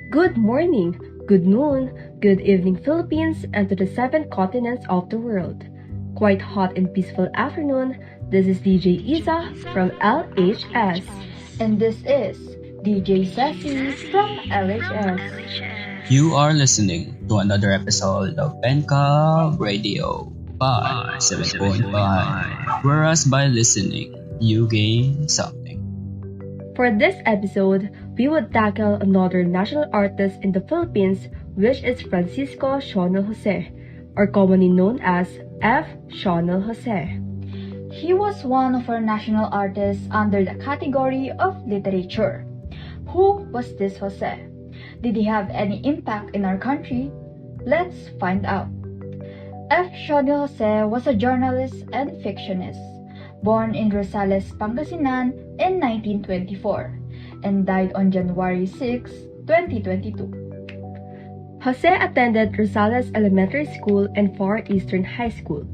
Good morning, good noon, good evening Philippines and to the seven continents of the world. Quite hot and peaceful afternoon, this is DJ Isa from LHS. And this is DJ Sassy from LHS. You are listening to another episode of BenCab Radio 7.5, whereas by listening, you gain something. For this episode, we would tackle another national artist in the Philippines, which is Francisco Sionel Jose, or commonly known as F. Sionel Jose. He was one of our national artists under the category of literature. Who was this Jose? Did he have any impact in our country? Let's find out. F. Sionel Jose was a journalist and fictionist, born in Rosales, Pangasinan in 1924 and died on January 6, 2022. Jose attended Rosales Elementary School and Far Eastern High School.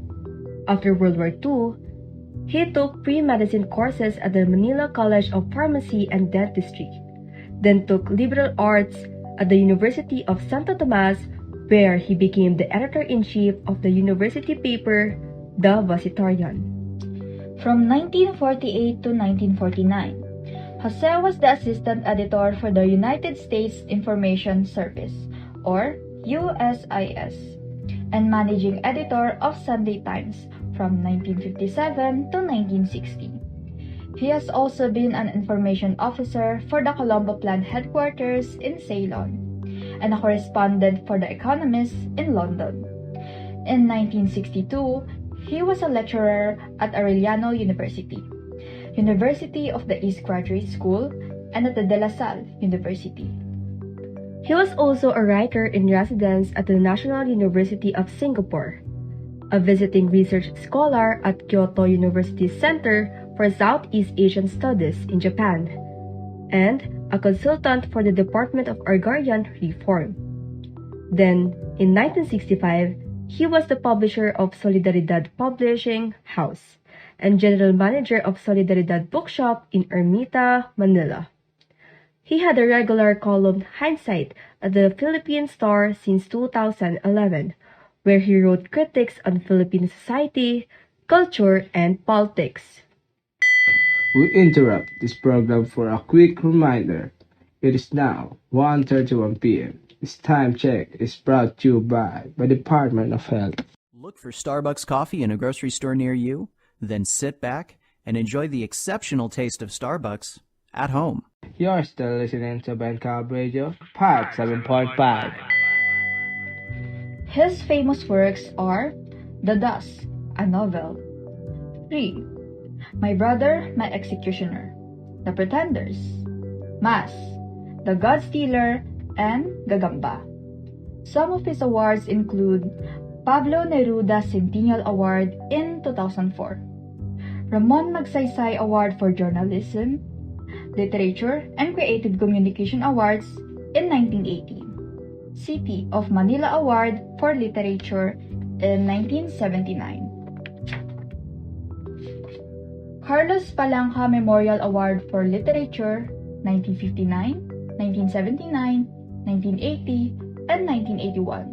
After World War II, he took pre-medicine courses at the Manila College of Pharmacy and Dentistry, then took liberal arts at the University of Santo Tomas, where he became the editor-in-chief of the university paper, The Visitarian. From 1948 to 1949, Jose was the assistant editor for the United States Information Service, or USIS, and managing editor of Sunday Times from 1957 to 1960. He has also been an information officer for the Colombo Plant headquarters in Ceylon, and a correspondent for The Economist in London. In 1962, he was a lecturer at Arellano University, University of the East Graduate School, and at the De La Salle University. He was also a writer in residence at the National University of Singapore, a visiting research scholar at Kyoto University Center for Southeast Asian Studies in Japan, and a consultant for the Department of Agrarian Reform. Then, in 1965, he was the publisher of Solidaridad Publishing House and general manager of Solidaridad Bookshop in Ermita, Manila. He had a regular column Hindsight at the Philippine Star since 2011, where he wrote critiques on Philippine society, culture, and politics. We interrupt this program for a quick reminder. It is now 1:31 p.m. This time check is brought to you by the Department of Health. Look for Starbucks coffee in a grocery store near you, then sit back and enjoy the exceptional taste of Starbucks at home. You're still listening to BenCab Radio Part 7.5. His famous works are The Dust, a novel; 3. My Brother, My Executioner; The Pretenders; Mass; The God Stealer; and Gagamba. Some of his awards include Pablo Neruda Centennial Award in 2004, Ramon Magsaysay Award for Journalism, Literature and Creative Communication Awards in 1980, City of Manila Award for Literature in 1979, Carlos Palanca Memorial Award for Literature 1959, 1979, 1980, and 1981,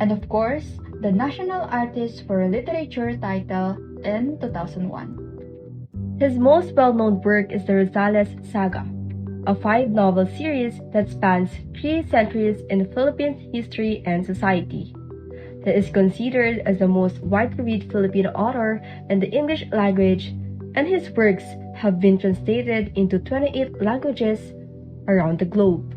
and of course, the National Artist for Literature title in 2001. His most well-known work is the Rosales Saga, a 5-novel series that spans 3 centuries in Philippine history and society. He is considered as the most widely read Filipino author in the English language, and his works have been translated into 28 languages around the globe.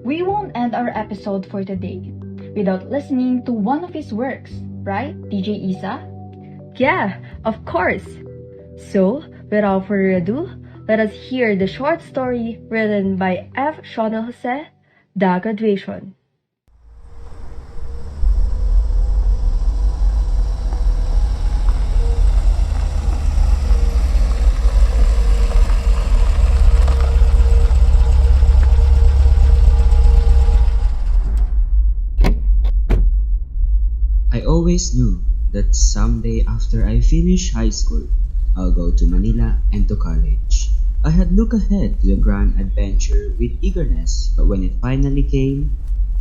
We won't end our episode for today without listening to one of his works, right, DJ Isa? Yeah, of course! So, without further ado, let us hear the short story written by F. Sionel Jose, The Graduation. I always knew that someday after I finish high school, I'll go to Manila and to college. I had looked ahead to the grand adventure with eagerness, but when it finally came,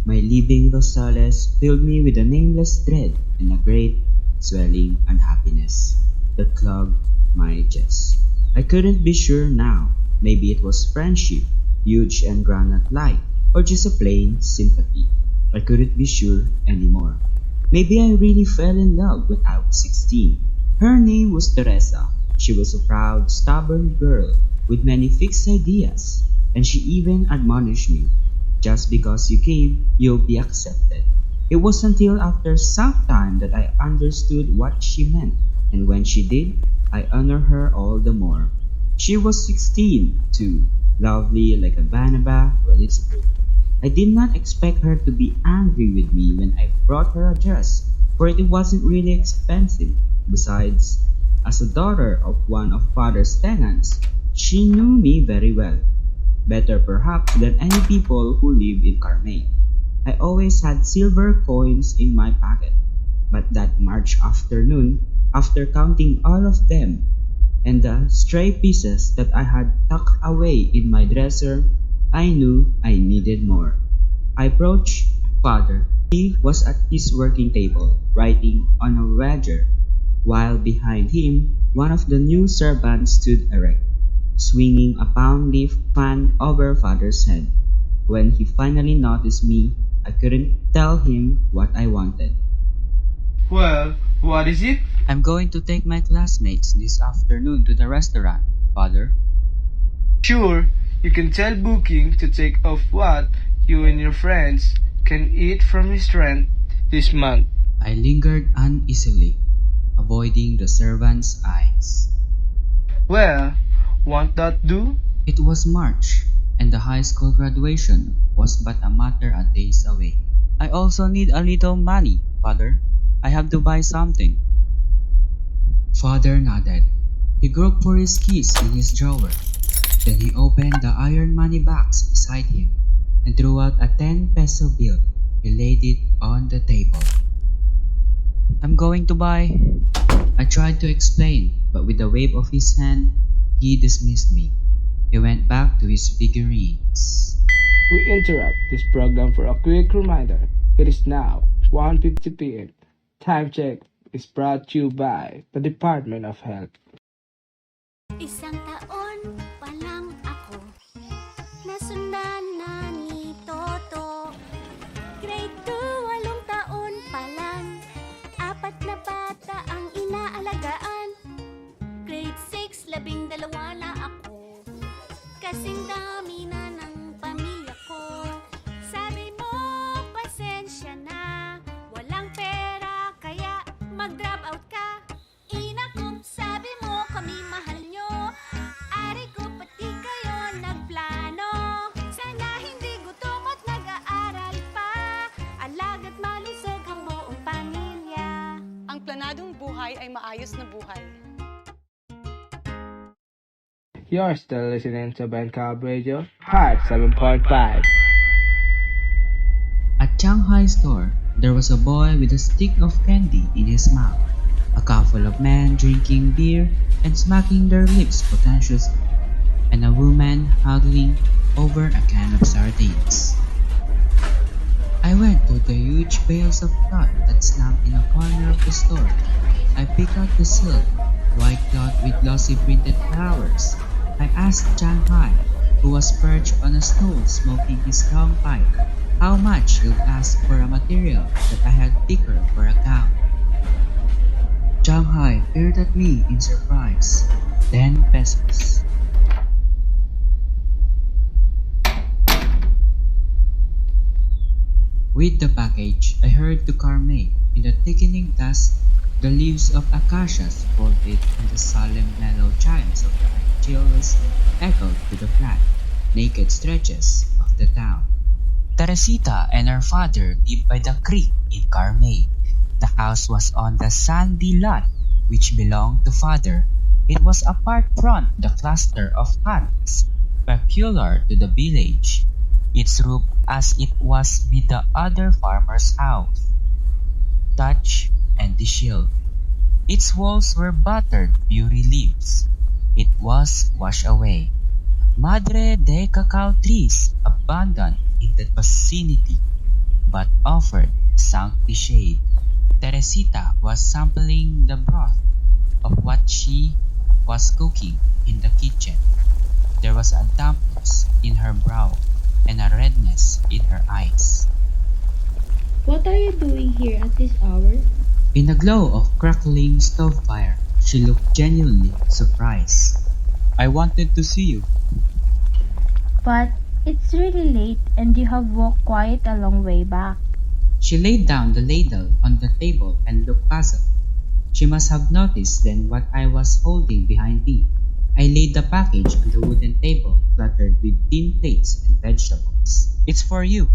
my leaving Rosales filled me with a nameless dread and a great swelling unhappiness that clogged my chest. I couldn't be sure now. Maybe it was friendship, huge and granite like, or just a plain sympathy. I couldn't be sure anymore. Maybe I really fell in love when I was 16. Her name was Teresa. She was a proud, stubborn girl with many fixed ideas, and she even admonished me. Just because you came, you'll be accepted. It was until after some time that I understood what she meant, and when she did, I honor her all the more. She was 16, too, lovely like a banaba when it's good. I did not expect her to be angry with me when I brought her a dress, for it wasn't really expensive. Besides, as a daughter of one of father's tenants, she knew me very well, better perhaps than any people who live in Carmay. I always had silver coins in my pocket, but that March afternoon, after counting all of them and the stray pieces that I had tucked away in my dresser, I knew I needed more. I approached father. He was at his working table, writing on a ledger, while behind him one of the new servants stood erect, swinging a palm leaf fan over father's head. When he finally noticed me, I couldn't tell him what I wanted. Well, what is it? I'm going to take my classmates this afternoon to the restaurant, Father. Sure, you can tell Booking to take off what you and your friends can eat from his rent this month. I lingered uneasily, avoiding the servant's eyes. Well, won't that do? It was March, and the high school graduation was but a matter of days away. I also need a little money, Father. I have to buy something. Father nodded. He groped for his keys in his drawer. Then he opened the iron money box beside him and drew out a 10-peso bill. He laid it on the table. I'm going to buy. I tried to explain, but with a wave of his hand, he dismissed me. He went back to his figurines. We interrupt this program for a quick reminder. It is now 1:50 p.m. Time check is brought to you by the Department of Health. Isang taon pa lang ako, nasundan na ni Toto. Grade 2, 8 taon pa lang, 4 na bata ang inaalagaan. Grade 6, 12 na ako, kasing dami na ng pamilya ko. Sabi mo, pasensya na, walang pera kaya mag-drop out ka. Inakup, sabi mo kami mahal nyo. Ari ko pati kayo nagplano. Sana hindi gutom at nag-aaral pa. Alaga't malusog ang buong pamilya. Ang planadong buhay ay maayos na buhay. You're still listening to BenCab Radio, Part 7.5. At Shanghai store, there was a boy with a stick of candy in his mouth, a couple of men drinking beer and smacking their lips potentiously, and a woman haggling over a can of sardines. I went to the huge bales of cloth that snapped in a corner of the store. I picked out the silk, white cloth with glossy printed flowers. I asked Shanghai, who was perched on a stool smoking his long pipe, how much he would ask for a material that I had thicker for a gown. Shanghai peered at me in surprise. 10 pesos. With the package, I hurried to Carmay. In the thickening dusk, the leaves of acacias folded and the solemn mellow chimes of the angelus echoed to the flat, naked stretches of the town. Teresita and her father lived by the creek in Carmay. The house was on the sandy lot which belonged to father. It was apart from the cluster of huts peculiar to the village, its roof as it was with the other farmer's house, thatched and disheveled. Its walls were battered furry leaves. It was washed away. Madre de cacao trees abundant in the vicinity, but offered sanctity shade. Teresita was sampling the broth of what she was cooking in the kitchen. There was a dampness in her brow and a redness in her eyes. What are you doing here at this hour? In the glow of crackling stove fire, she looked genuinely surprised. I wanted to see you. But it's really late and you have walked quite a long way back. She laid down the ladle on the table and looked puzzled. She must have noticed then what I was holding behind me. I laid the package on the wooden table cluttered with tin plates and vegetables. It's for you.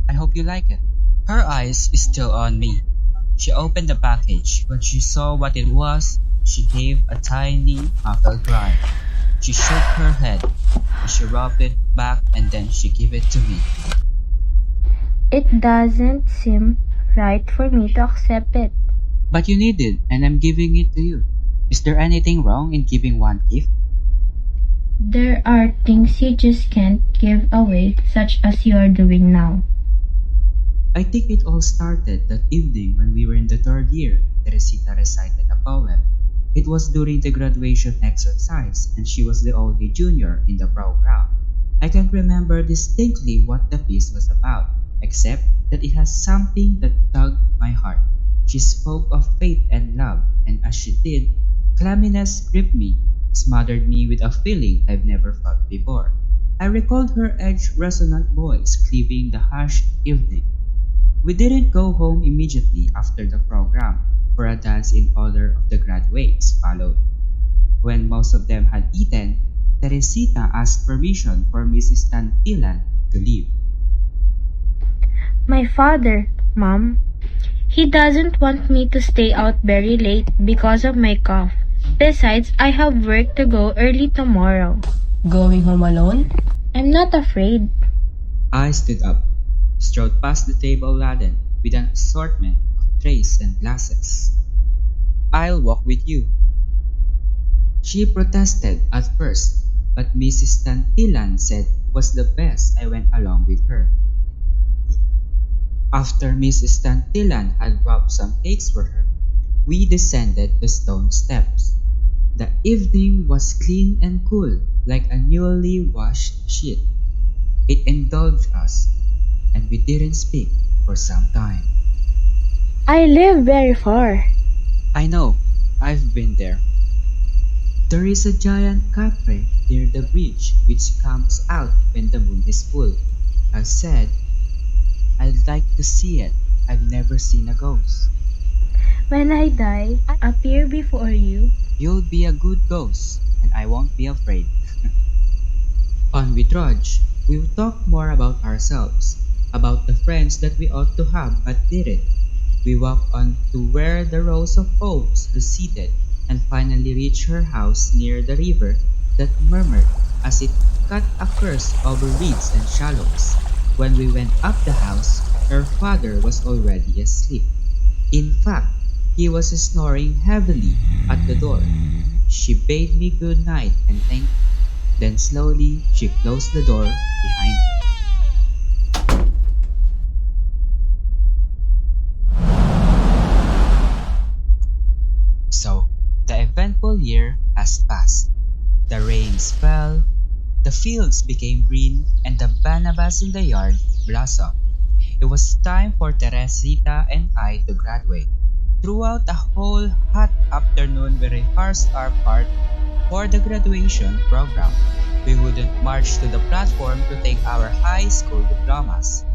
I hope you like it. Her eyes is still on me. She opened the package. When she saw what it was, she gave a tiny muffled cry. She shook her head. She rubbed it back and then she gave it to me. It doesn't seem right for me to accept it. But you need it and I'm giving it to you. Is there anything wrong in giving one gift? There are things you just can't give away, such as you are doing now. I think it all started that evening when we were in the third year. Teresita recited a poem. It was during the graduation exercise and she was the only junior in the program. I can't remember distinctly what the piece was about, except that it has something that tugged my heart. She spoke of faith and love, and as she did, clamminess gripped me, smothered me with a feeling I've never felt before. I recalled her edged, resonant voice cleaving the hushed evening. We didn't go home immediately after the program, for a dance in honor of the graduates followed. When most of them had eaten, Teresita asked permission for Mrs. Tantilan to leave. My father, Mom, he doesn't want me to stay out very late because of my cough. Besides, I have work to go early tomorrow. Going home alone? I'm not afraid. I stood up, strode past the table laden with an assortment of trays and glasses. I'll walk with you. She protested at first, but Mrs. Tantilan said it was the best I went along with her. After Mrs. Tantilan had brought some cakes for her, we descended the stone steps. The evening was clean and cool, like a newly washed sheet. It indulged us, and we didn't speak for some time. I live very far. I know, I've been there. There is a giant cafe near the bridge which comes out when the moon is full. I said, I'd like to see it. I've never seen a ghost. When I die, appear before you. You'll be a good ghost, and I won't be afraid. On we trudged. We talked more about ourselves, about the friends that we ought to have but didn't. We walked on to where the rows of oaks receded and finally reached her house near the river that murmured as it cut across over reeds and shallows. When we went up the house, her father was already asleep. In fact, he was snoring heavily at the door. She bade me good night and thanked me. Then slowly she closed the door behind her. So, the eventful year has passed. The rains fell, the fields became green, and the banabas in the yard blossomed. It was time for Teresita and I to graduate. Throughout the whole hot afternoon, we rehearsed our part for the graduation program. We wouldn't march to the platform to take our high school diplomas.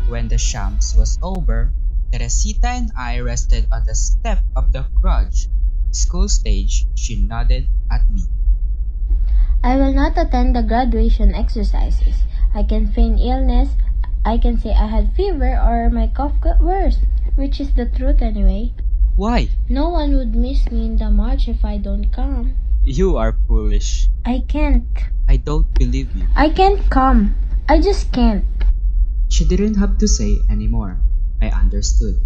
When the shams was over, Teresita and I rested on the step of the crutch school stage. She nodded at me. I will not attend the graduation exercises. I can feign illness. I can say I had fever or my cough got worse, which is the truth anyway. Why? No one would miss me in the march if I don't come. You are foolish. I can't. I don't believe you. I can't come. I just can't. She didn't have to say anymore. I understood.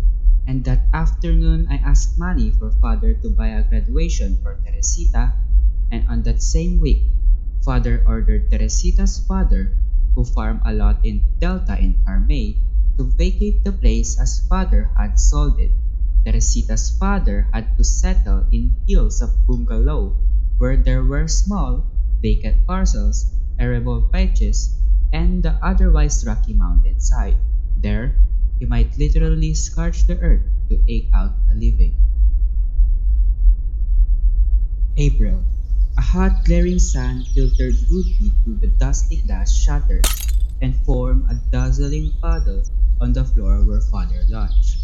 And that afternoon, I asked money for father to buy a graduation for Teresita, and on that same week, Father ordered Teresita's father, who farmed a lot in Delta in Carmay, to vacate the place as father had sold it. Teresita's father had to settle in hills of bungalow where there were small, vacant parcels, arable patches, and the otherwise rocky mountainside. There, he might literally scorch the earth to eke out a living. April. A hot glaring sun filtered rudely through the dusty glass shutters and formed a dazzling puddle on the floor where father lunched.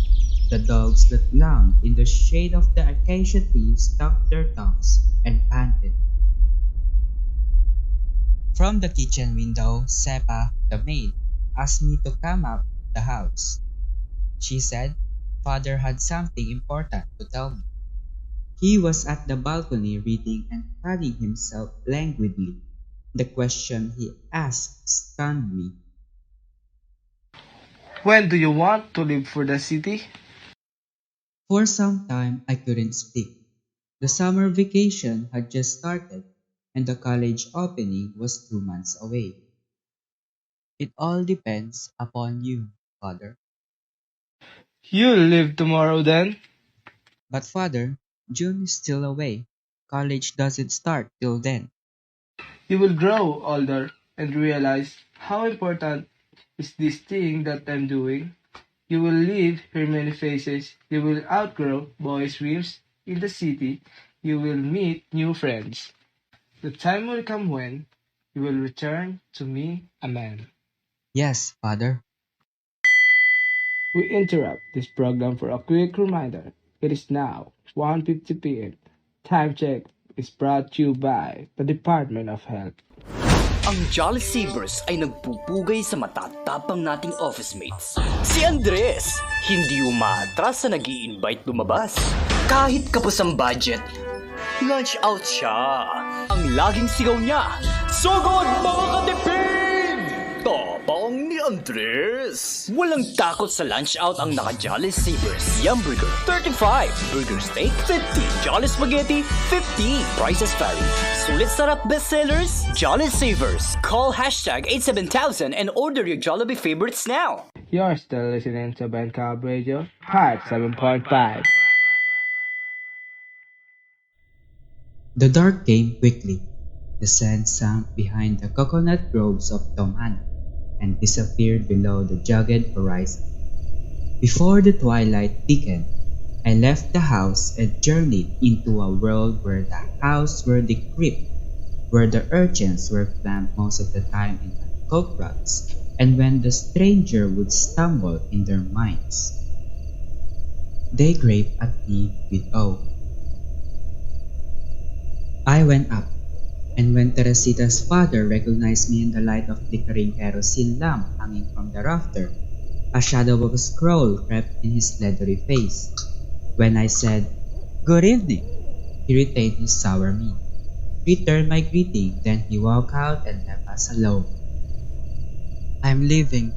The dogs that lounged in the shade of the acacia trees tucked their tongues and panted. From the kitchen window, Sepa, the maid, asked me to come up the house. She said father had something important to tell me. He was at the balcony reading and fanning himself languidly. The question he asked stunned me. When do you want to leave for the city? For some time I couldn't speak. The summer vacation had just started, and the college opening was 2 months away. It all depends upon you, father. You'll leave tomorrow then? But father, June is still away. College doesn't start till then. You will grow older and realize how important is this thing that I'm doing. You will hear many faces. You will outgrow boys' swims in the city. You will meet new friends. The time will come when you will return to me a man. Yes, father. We interrupt this program for a quick reminder. It is now 1:50 p.m. Time check is brought to you by the Department of Health. Ang Jolly Savers ay nagpupugay sa matatapang nating office mates. Si Andres, hindi umaatras sa nag-i-invite lumabas. Kahit kapos ang budget, lunch out siya. Ang laging sigaw niya, "Sugod mga katipid!" Tapang ni Andres. Walang takot sa lunch out ang naka-Jolly Savers. Yum Burger, 35. Burger Steak, 50. Jolly Spaghetti, 50. Prices vary. Sulit sarap bestsellers, Jolly Savers. Call hashtag 87000 and order your Jollibee favorites now. You're still listening to BenCab Radio, Part 7.5. The dark came quickly. The sun sank behind the coconut groves of Tomana and disappeared below the jagged horizon. Before the twilight thickened, I left the house and journeyed into a world where the houses were decrepit, where the urchins were clamped most of the time in coke rugs, and when the stranger would stumble in their minds. They gaped at me with awe. I went up, and when Teresita's father recognized me in the light of flickering kerosene lamp hanging from the rafter, a shadow of a scroll crept in his leathery face. When I said, "Good evening," he retained his sour mien, returned my greeting, then he walked out and left us alone. "I'm leaving."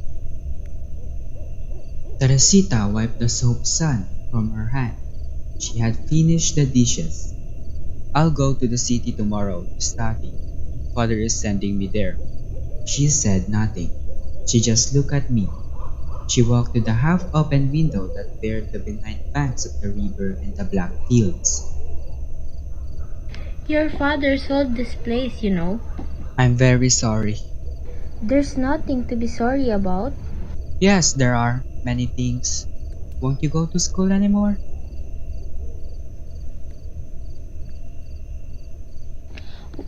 Teresita wiped the soap sun from her hand. She had finished the dishes. "I'll go to the city tomorrow to study. Father is sending me there." She said nothing. She just looked at me. She walked to the half-open window that bared the benign banks of the river and the black fields. Your father sold this place, you know. "I'm very sorry." There's nothing to be sorry about. "Yes, there are many things. Won't you go to school anymore?"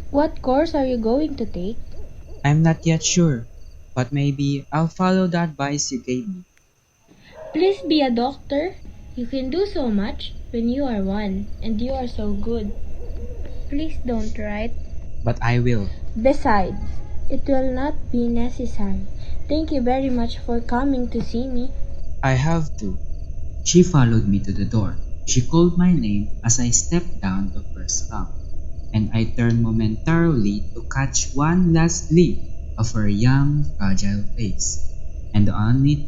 What course are you going to take? "I'm not yet sure, but maybe I'll follow the advice you gave me." Please be a doctor. You can do so much when you are one, and you are so good. Please don't write. "But I will." Besides, it will not be necessary. Thank you very much for coming to see me. "I have to." She followed me to the door. She called my name as I stepped down the first rung, and I turned momentarily to catch one last glimpse of her young, fragile face, and on it,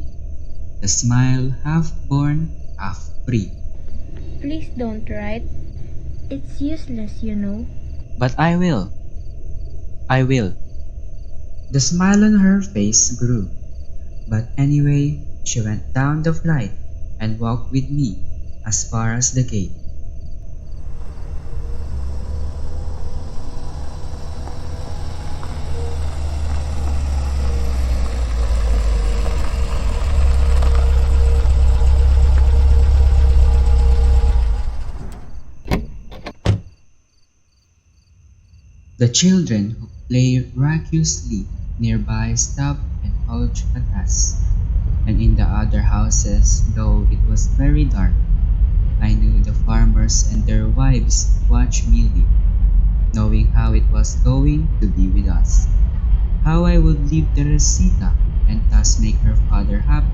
the smile half-born, half-free. Please don't write. It's useless, you know. "But I will." I will. The smile on her face grew, but anyway, she went down the flight and walked with me as far as the gate. The children who played raucously nearby stopped and howled at us, and in the other houses, though it was very dark, I knew the farmers and their wives watched me leave, knowing how it was going to be with us, how I would leave Teresita and thus make her father happy,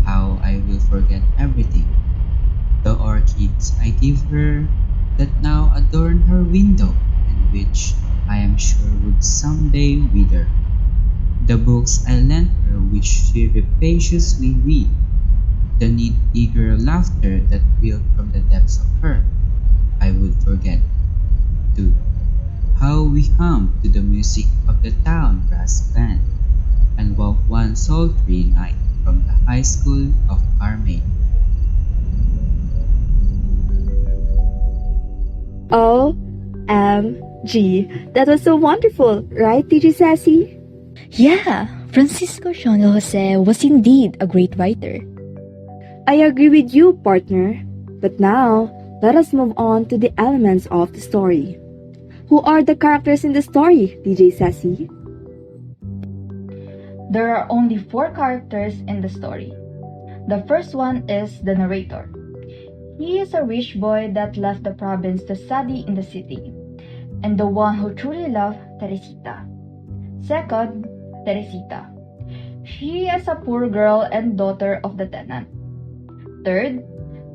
how I will forget everything, the orchids I gave her that now adorn her window and which I am sure would someday wither, the books I lent her which she rapaciously read, the neat eager laughter that welled from the depths of her, I would forget, too, how we hummed to the music of the town brass band, and walked one sultry night from the high school of Carmay. OMG, that was so wonderful, right, DJ Sassy? Yeah, Francisco Xiongil Jose was indeed a great writer. I agree with you, partner. But now, let us move on to the elements of the story. Who are the characters in the story, DJ Sassy? There are only 4 characters in the story. The first one is the narrator. He is a rich boy that left the province to study in the city, and the one who truly loved Teresita. Second, Teresita. She is a poor girl and daughter of the tenant. Third,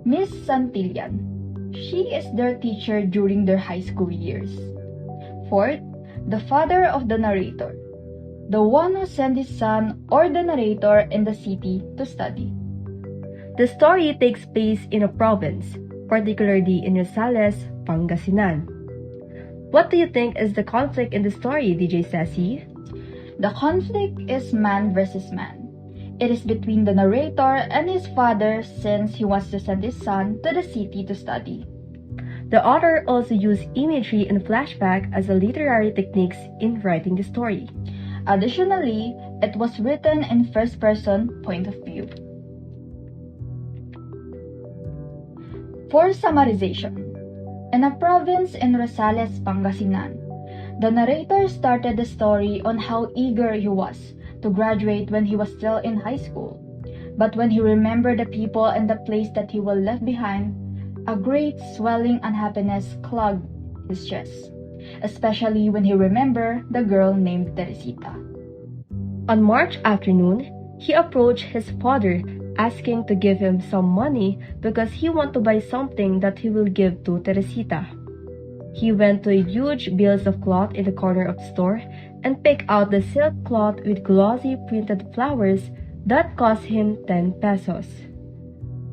Miss Santillan. She is their teacher during their high school years. Fourth, the father of the narrator, the one who sent his son or the narrator in the city to study. The story takes place in a province, particularly in Rosales, Pangasinan. What do you think is the conflict in the story, DJ Sassy? The conflict is man versus man. It is between the narrator and his father since he wants to send his son to the city to study. The author also used imagery and flashback as a literary techniques in writing the story. Additionally, it was written in first-person point of view. For summarization, in a province in Rosales, Pangasinan, the narrator started the story on how eager he was to graduate when he was still in high school. But when he remembered the people and the place that he was left behind, a great swelling unhappiness clogged his chest, especially when he remembered the girl named Teresita. On March afternoon, he approached his father asking to give him some money because he wanted to buy something that he will give to Teresita. He went to a huge bales of cloth in the corner of the store and picked out the silk cloth with glossy printed flowers that cost him 10 pesos.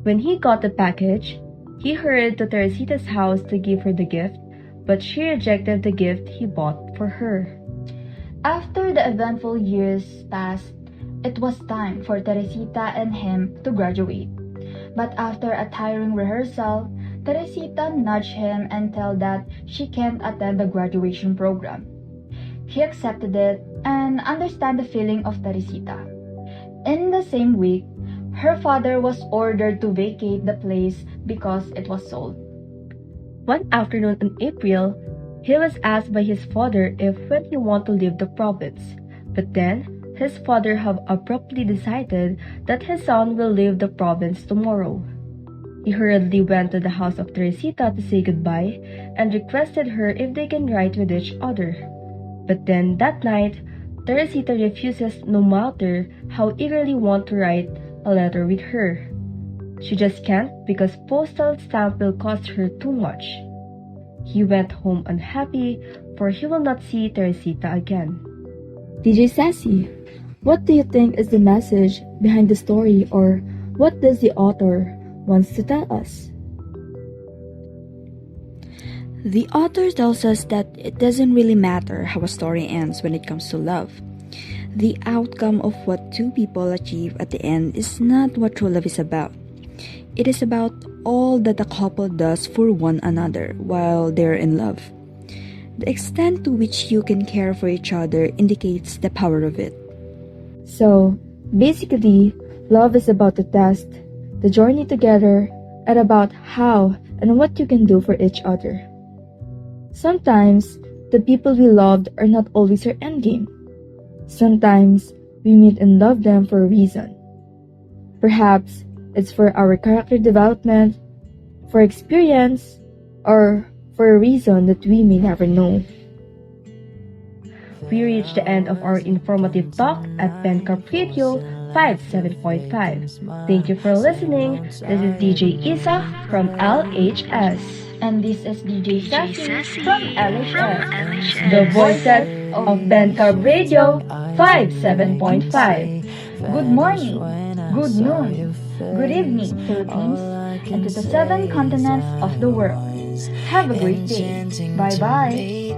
When he got the package, he hurried to Teresita's house to give her the gift, but she rejected the gift he bought for her. After the eventful years passed, it was time for Teresita and him to graduate. But after a tiring rehearsal, Teresita nudged him and told that she can't attend the graduation program. He accepted it and understood the feeling of Teresita. In the same week, her father was ordered to vacate the place because it was sold. One afternoon in April, he was asked by his father if when he wanted to leave the province, but then his father had abruptly decided that his son will leave the province tomorrow. He hurriedly went to the house of Teresita to say goodbye and requested her if they can write with each other. But then that night, Teresita refuses no matter how eagerly want to write a letter with her. She just can't because postal stamp will cost her too much. He went home unhappy for he will not see Teresita again. DJ Sassy, what do you think is the message behind the story, or what does the author wants to tell us? The author tells us that it doesn't really matter how a story ends when it comes to love. The outcome of what two people achieve at the end is not what true love is about. It is about all that a couple does for one another while they're in love. The extent to which you can care for each other indicates the power of it. So, basically, love is about the test, the journey together, and about how and what you can do for each other. Sometimes, the people we loved are not always our endgame. Sometimes, we meet and love them for a reason. Perhaps, it's for our character development, for experience, or for a reason that we may never know. We reached the end of our informative talk at BenCab Radio 57.5. Thank you for listening. This is DJ Isa from LHS. And this is DJ Sassy from LHS. The voices of BenCab Radio 57.5. Good morning, good noon, good evening, Philippines, and to the 7 continents of the world. Have a great day. Bye-bye.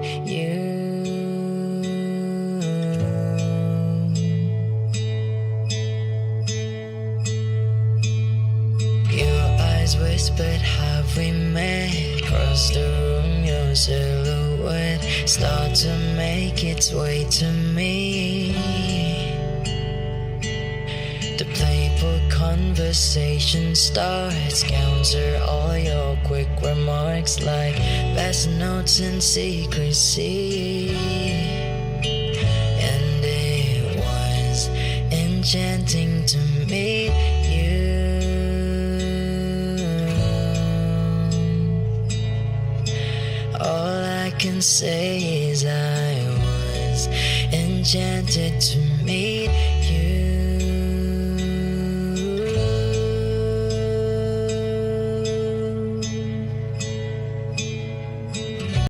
Whispered, have we met? Across the room, your silhouette start to make its way to me. The playful conversation starts. Counter all your quick remarks like best notes in secrecy. And it was enchanting to meet you. All I can say is I was enchanted to meet you.